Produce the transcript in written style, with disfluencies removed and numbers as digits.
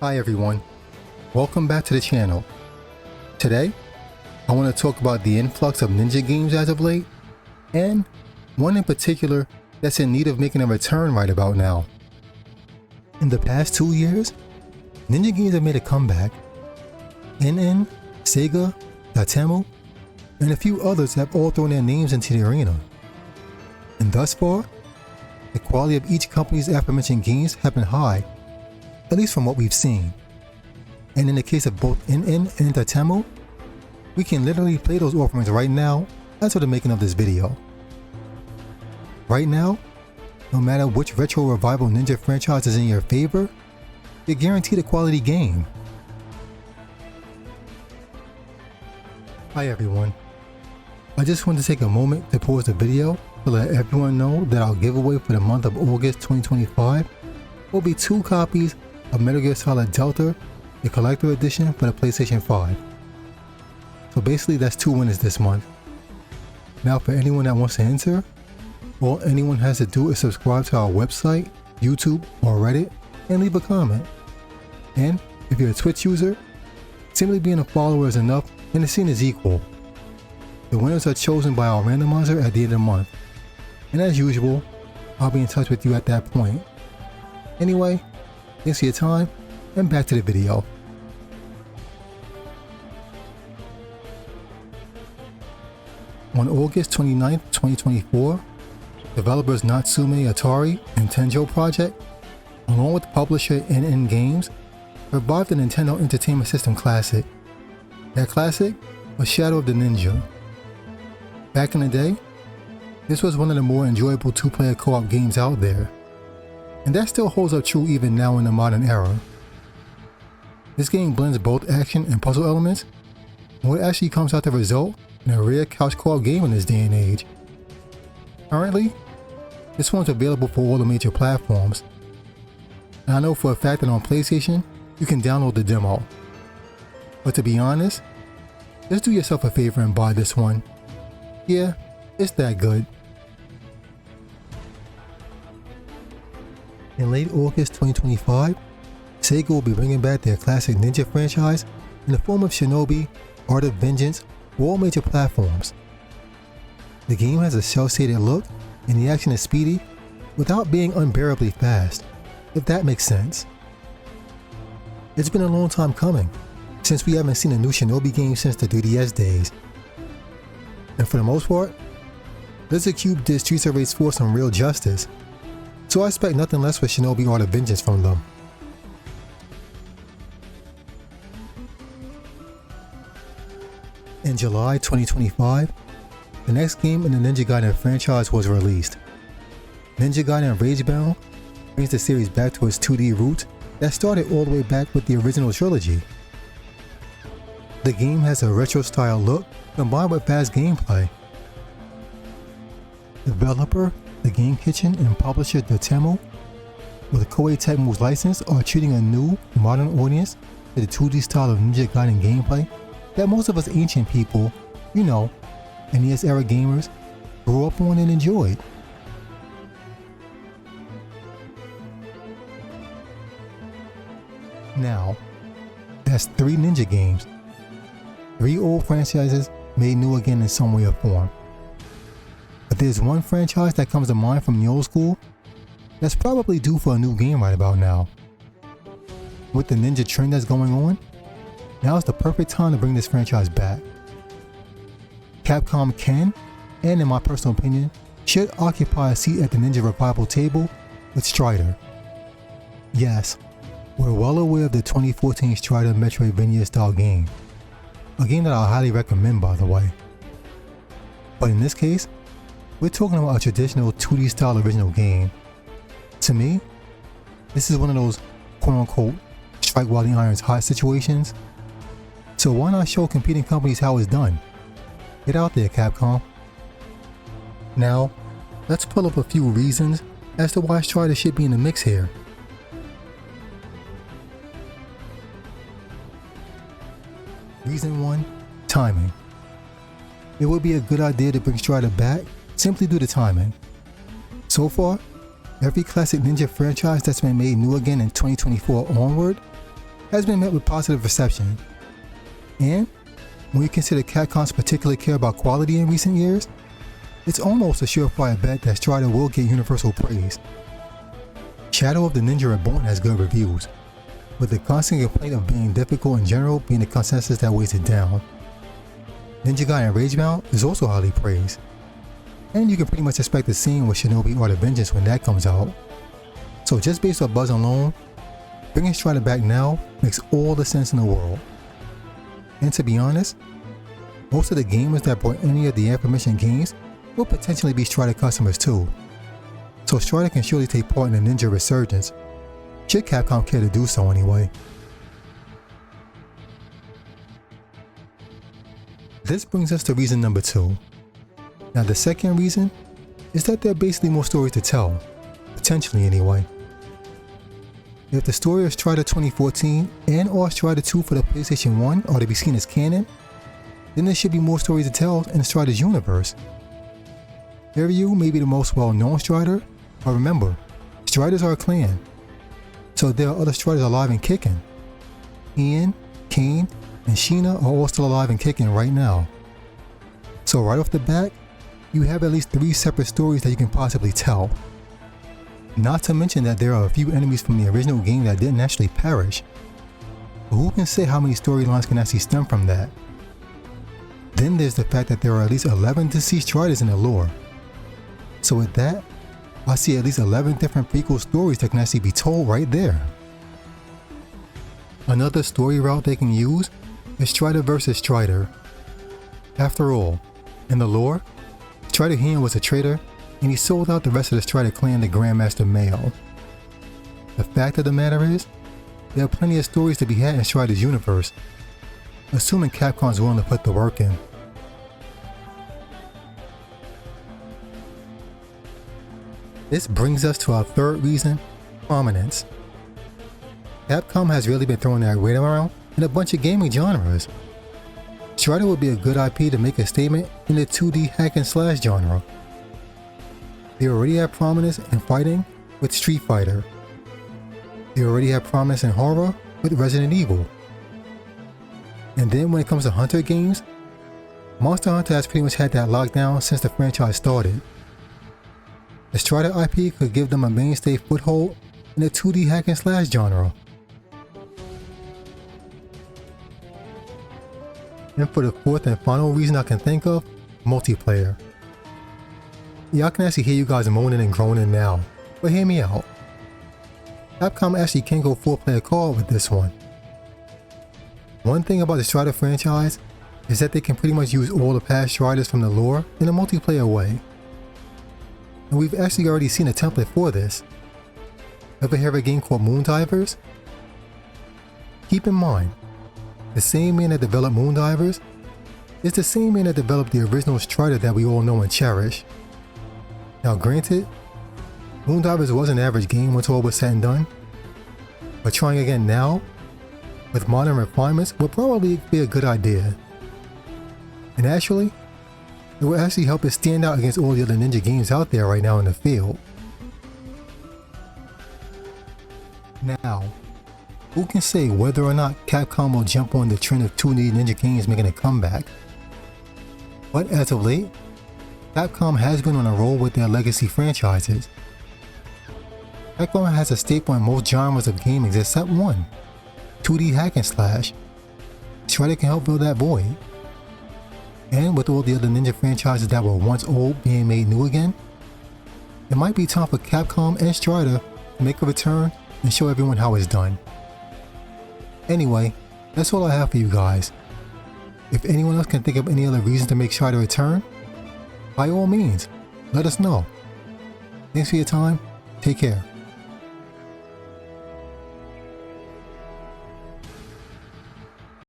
Hi everyone, welcome back to the channel. Today, I want to talk about the influx of ninja games as of late, and one in particular that's in need of making a return right about now. In the past 2 years, ninja games have made a comeback. NN, Sega, Dotemu, and a few others have all thrown their names into the arena. And thus far, the quality of each company's aforementioned games have been high, at least from what we've seen. And in the case of both NN and Dotemu, we can literally play those offerings right now as of the making of this video. Right now, no matter which retro revival ninja franchise is in your favor, you're guaranteed a quality game. Hi everyone, I just wanted to take a moment to pause the video to let everyone know that our giveaway for the month of August 2025 will be 2 copies of Metal Gear Solid Delta, the collector edition for the PlayStation 5. So basically that's 2 winners this month. Now for anyone that wants to enter, all anyone has to do is subscribe to our website, YouTube, or Reddit and leave a comment. And if you're a Twitch user, simply being a follower is enough and the scene is equal. The winners are chosen by our randomizer at the end of the month. And as usual, I'll be in touch with you at that point. Anyway, thanks for your time, and back to the video. On August 29, 2024, developers Natsume Atari and Tenjo Project, along with publisher NN Games, revived the Nintendo Entertainment System classic. That classic was Shadow of the Ninja. Back in the day, this was one of the more enjoyable 2-player co-op games out there. And that still holds up true even now in the modern era. This game blends both action and puzzle elements, and what actually comes out the result in a rare couch co-op game in this day and age. Currently, this one's available for all the major platforms. And I know for a fact that on PlayStation, you can download the demo. But to be honest, just do yourself a favor and buy this one. Yeah, it's that good. In late August 2025, Sega will be bringing back their classic ninja franchise in the form of Shinobi, Art of Vengeance, for all major platforms. The game has a cel-shaded look and the action is speedy without being unbearably fast, if that makes sense. It's been a long time coming, since we haven't seen a new Shinobi game since the 3DS days. And for the most part, Blizzard Cube did Streets of Rage 4 some real justice, so I expect nothing less for Shinobi Art of Vengeance from them. In July 2025, the next game in the Ninja Gaiden franchise was released. Ninja Gaiden Ragebound brings the series back to its 2D roots that started all the way back with the original trilogy. The game has a retro-style look combined with fast gameplay. Developer, the Game Kitchen, and publisher Dotemu, with Koei Tecmo's license, are treating a new, modern audience to the 2D style of Ninja Gaiden gameplay that most of us ancient people, NES era gamers, grew up on and enjoyed. Now, that's 3 ninja games. 3 old franchises made new again in some way or form. But there's one franchise that comes to mind from the old school that's probably due for a new game right about now. With the ninja trend that's going on, now is the perfect time to bring this franchise back. Capcom can, and in my personal opinion, should occupy a seat at the ninja revival table with Strider. Yes, we're well aware of the 2014 Strider Metroidvania style game. A game that I highly recommend, by the way. But in this case, we're talking about a traditional 2D style original game. To me, this is one of those quote-unquote strike while the iron's hot situations. So why not show competing companies how it's done? Get out there, Capcom. Now, let's pull up a few reasons as to why Strider should be in the mix here. Reason 1, timing. It would be a good idea to bring Strider back simply due to timing. So far, every classic ninja franchise that's been made new again in 2024 onward has been met with positive reception. And when you consider Capcom's particular care about quality in recent years, it's almost a surefire bet that Strider will get universal praise. Shadow of the Ninja Reborn has good reviews, with the constant complaint of being difficult in general being the consensus that weighs it down. Ninja Gaiden Ragebound is also highly praised, and you can pretty much expect the same with Shinobi or the Vengeance when that comes out. So just based on buzz alone, bringing Strider back now makes all the sense in the world. And to be honest, most of the gamers that bought any of the aforementioned games will potentially be Strider customers too. So Strider can surely take part in the Ninja resurgence, should Capcom care to do so anyway. This brings us to reason number 2. Now the second reason is that there are basically more stories to tell, potentially anyway. If the story of Strider 2014 and or Strider 2 for the PlayStation 1 are to be seen as canon, then there should be more stories to tell in Strider's universe. Ganryu may be the most well-known Strider, but remember, Striders are a clan, so there are other Striders alive and kicking. Ian, Kane, and Sheena are all still alive and kicking right now. So right off the bat, you have at least 3 separate stories that you can possibly tell. Not to mention that there are a few enemies from the original game that didn't actually perish. But who can say how many storylines can actually stem from that? Then there's the fact that there are at least 11 deceased Striders in the lore. So with that, I see at least 11 different prequel stories that can actually be told right there. Another story route they can use is Strider vs Strider. After all, in the lore, Strider Heian was a traitor and he sold out the rest of the Strider clan to Grandmaster Male. The fact of the matter is, there are plenty of stories to be had in Strider's universe, assuming Capcom's willing to put the work in. This brings us to our third reason, Prominence. Capcom has really been throwing that weight around in a bunch of gaming genres. Strider would be a good IP to make a statement in the 2D hack and slash genre. They already have prominence in fighting with Street Fighter. They already have prominence in horror with Resident Evil. And then when it comes to Hunter games, Monster Hunter has pretty much had that lockdown since the franchise started. The Strider IP could give them a mainstay foothold in the 2D hack and slash genre. And for the fourth and final reason I can think of, multiplayer. Yeah, I can actually hear you guys moaning and groaning now, but hear me out. Capcom actually can go 4-player co-op with this one. One thing about the Strider franchise is that they can pretty much use all the past Striders from the lore in a multiplayer way. And we've actually already seen a template for this. Ever hear of a game called Moondivers? Keep in mind, the same man that developed Moondivers is the same man that developed the original Strider that we all know and cherish. Now granted, Moondivers was an average game once all was said and done, but trying again now, with modern refinements, would probably be a good idea. And actually, it will actually help it stand out against all the other Ninja games out there right now in the field. Now, who can say whether or not Capcom will jump on the trend of 2D Ninja games making a comeback? But as of late, Capcom has been on a roll with their legacy franchises. Capcom has a staple in most genres of gaming except one, 2D hack and slash. Strider can help fill that void. And with all the other Ninja franchises that were once old being made new again, it might be time for Capcom and Strider to make a return and show everyone how it's done. Anyway, that's all I have for you guys. If anyone else can think of any other reason to make Strider return, by all means, let us know. Thanks for your time. Take care.